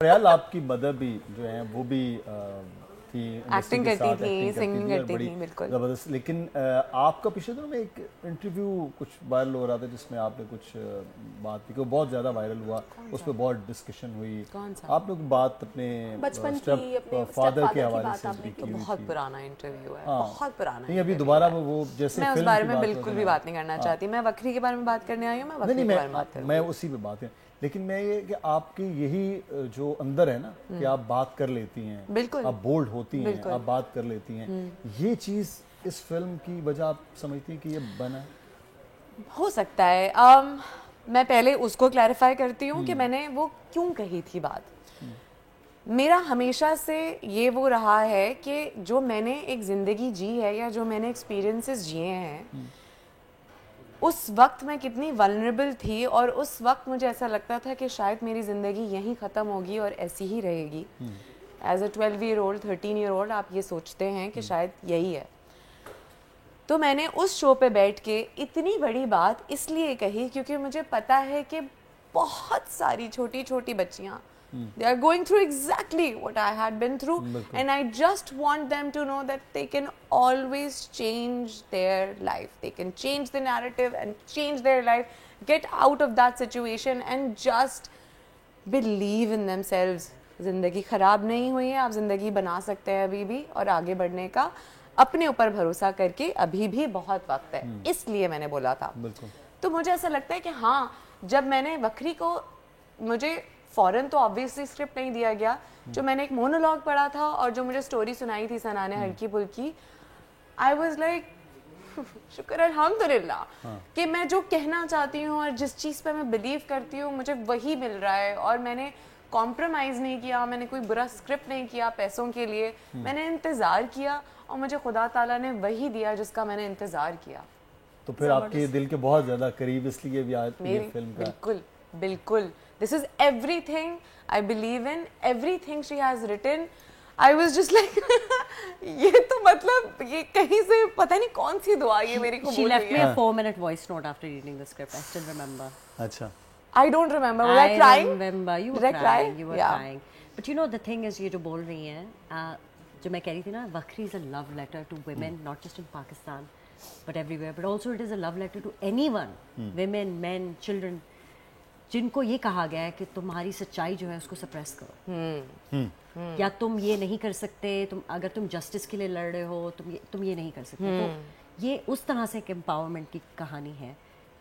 ریال آپ کی مدر بھی جو ہیں وہ بھی تھی, ایکٹنگ کرتی تھی, سنگنگ کرتی تھی, بالکل زبردست. لیکن آپ کا پچھلے دنوں میں ایک انٹرویو کچھ وائرل ہو رہا تھا جس میں آپ نے کچھ بات کی, وہ بہت زیادہ وائرل ہوا, اس پہ بہت ڈسکشن ہوئی. آپ نے بات اپنے فادر کے حوالے سے بھی کی. بہت پرانا انٹرویو ہے, بہت پرانا. نہیں ابھی دوبارہ وہ جیسے میں اس بارے میں بالکل بھی بات نہیں کرنا چاہتی. میں وکری کے بارے میں بات کرنے آئی ہوں, میں وکری کے بارے میں بات کروں. میں اسی پہ بات ہے. لیکن میں یہ کہ آپ کی یہی جو اندر ہے نا کہ آپ بات کر لیتی ہیں, بالکل آپ بولڈ ہوتی ہیں, آپ بات کر لیتی ہیں, یہ چیز اس فلم کی وجہ آپ سمجھتی ہیں کہ یہ بنا ہو سکتا ہے. میں پہلے اس کو کلیریفائی کرتی ہوں کہ میں نے وہ کیوں کہی تھی بات. میرا ہمیشہ سے یہ وہ رہا ہے کہ جو میں نے ایک زندگی جی ہے یا جو میں نے ایکسپیرینسز جیے ہیں, اس وقت میں کتنی ولنریبل تھی, اور اس وقت مجھے ایسا لگتا تھا کہ شاید میری زندگی یہیں ختم ہوگی اور ایسی ہی رہے گی. As a 12 year old 13 year old آپ یہ سوچتے ہیں کہ شاید یہی ہے. تو میں نے اس شو پہ بیٹھ کے اتنی بڑی بات اس لیے کہی کیونکہ مجھے پتا ہے کہ بہت ساری چھوٹی چھوٹی بچیاں they are going through exactly what I had been through, and I just want them to know that they can always change their life, they can change the narrative and change their life, get out of that situation and just believe in themselves. زندگی خراب نہیں ہوئی ہے, آپ زندگی بنا سکتے ہیں ابھی بھی, اور آگے بڑھنے کا اپنے اوپر بھروسہ کر کے ابھی بھی بہت وقت ہے. اس لیے میں نے بولا تھا. تو مجھے ایسا لگتا ہے کہ ہاں, جب میں نے وکری کو, مجھے فوراً تو آبویسلی اسکرپٹ نہیں دیا گیا, جو میں نے ایک مونولاگ پڑھا تھا اور جو مجھے سٹوری سنائی تھی سنا نے ہلکی پھلکی, آئی واز لائک شکر الحمدللہ کہ میں جو کہنا چاہتی ہوں اور جس چیز پہ میں بلیو کرتی ہوں مجھے وہی مل رہا ہے, اور میں نے کمپرومائز نہیں کیا, میں نے کوئی برا اسکرپٹ نہیں کیا پیسوں کے لیے, میں نے انتظار کیا اور مجھے خدا تعالیٰ نے وہی دیا جس کا میں نے انتظار کیا. تو پھر آپ کے دل کے بہت زیادہ قریب اس لیے بھی آتی ہے فلم کا. بالکل بالکل. This is everything I believe in, everything she has written. I was just like یہ تو مطلب یہ کہیں سے پتہ نہیں کون سی دعا یہ میری قبول ہوئی ہے. She left me a 4-minute voice note after reading the script. I still remember. اچھا. I don't remember. Was I crying? I remember. You were crying. You were crying. But you know the thing is, یہ جو بول رہی ہیں, جو میں کہہ رہی تھی نا, وکری is a love letter to women, not just in Pakistan, but everywhere. But also it is a love letter to anyone, women, men, children, جن کو یہ کہا گیا ہے کہ تمہاری سچائی جو ہے اس کو سپریس کرو, یا تم یہ نہیں کر سکتے, تم اگر تم جسٹس کے لیے لڑ رہے ہو تم یہ نہیں کر سکتے. تو یہ اس طرح سے ایک امپاورمنٹ کی کہانی ہے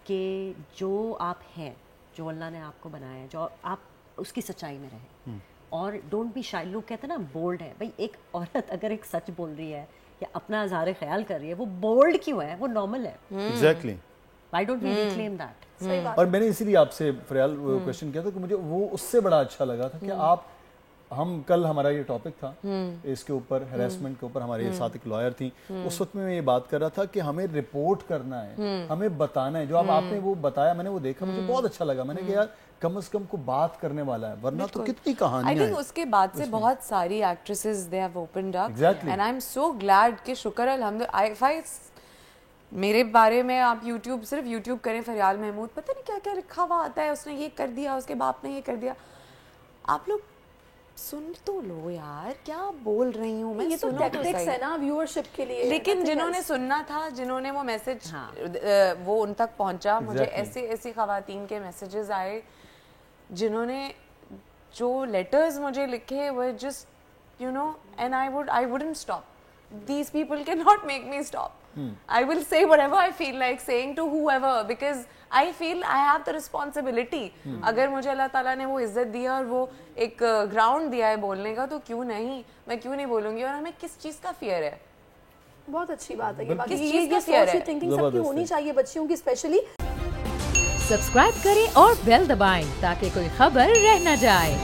کہ جو آپ ہیں, جو اللہ نے آپ کو بنایا ہے, جو آپ اس کی سچائی میں رہیں, اور ڈونٹ بی شائی. لوگ کہتے ہیں نا بولڈ ہے, بھائی ایک عورت اگر ایک سچ بول رہی ہے یا اپنا اظہار خیال کر رہی ہے, وہ بولڈ کیوں ہے, وہ نارمل ہے. Exactly. Why don't we reclaim that? اور میں نے اسی لیے آپ سے فریال کوشچن کیا تھا کہ مجھے وہ اس سے بڑا اچھا لگا تھا کہ آپ, ہم کل ہمارا یہ ٹاپک تھا اس کے اوپر, ہیراسمنٹ کے اوپر, ہمارے ساتھ ایک لائر تھی, اس وقت میں یہ بات کر رہا تھا کہ ہمیں رپورٹ کرنا ہے, ہمیں بتانا ہے. جو آپ نے وہ بتایا, میں نے وہ دیکھا, مجھے بہت اچھا لگا. میں نے کہا یار کم از کم کو بات کرنے والا ہے, ورنہ تو کتنی کہانیاں ہیں. I think اس کے بعد سے بہت ساری actresses they have opened up, and I'm so glad کہ شکر الحمدللہ. میرے بارے میں آپ یوٹیوب, صرف یوٹیوب کریں, فریال محمود, پتہ نہیں کیا کیا لکھا ہوا آتا ہے, اس نے یہ کر دیا, اس کے باپ نے یہ کر دیا. آپ لوگ سن تو لو یار, کیا بول رہی ہوں میں. یہ تو ٹیکٹکس ہے نا ویورشپ کے لیے. لیکن جنہوں نے سننا تھا, جنہوں نے وہ میسج وہ ان تک پہنچا, مجھے ایسی ایسی خواتین کے میسیجز آئے جنہوں نے جو لیٹرز مجھے لکھے وہ just you know, and I wouldn't stop. These people cannot make me stop. I will say whatever I feel like saying to whoever, because I feel I have the responsibility. اگر مجھے اللہ تعالیٰ نے وہ عزت دیا اور وہ ایک گراؤنڈ دیا ہے بولنے کا, تو کیوں نہیں, میں کیوں نہیں بولوں گی. اور ہمیں کس چیز کا فیئر ہے. بہت اچھی بات ہے یہ, باقی یہ سوچ تھنکنگ سب کی ہونی چاہیے, بچیوں کی اسپیشلی. سبسکرائب کریں اور بیل دبائیں تاکہ کوئی خبر رہ نہ جائے.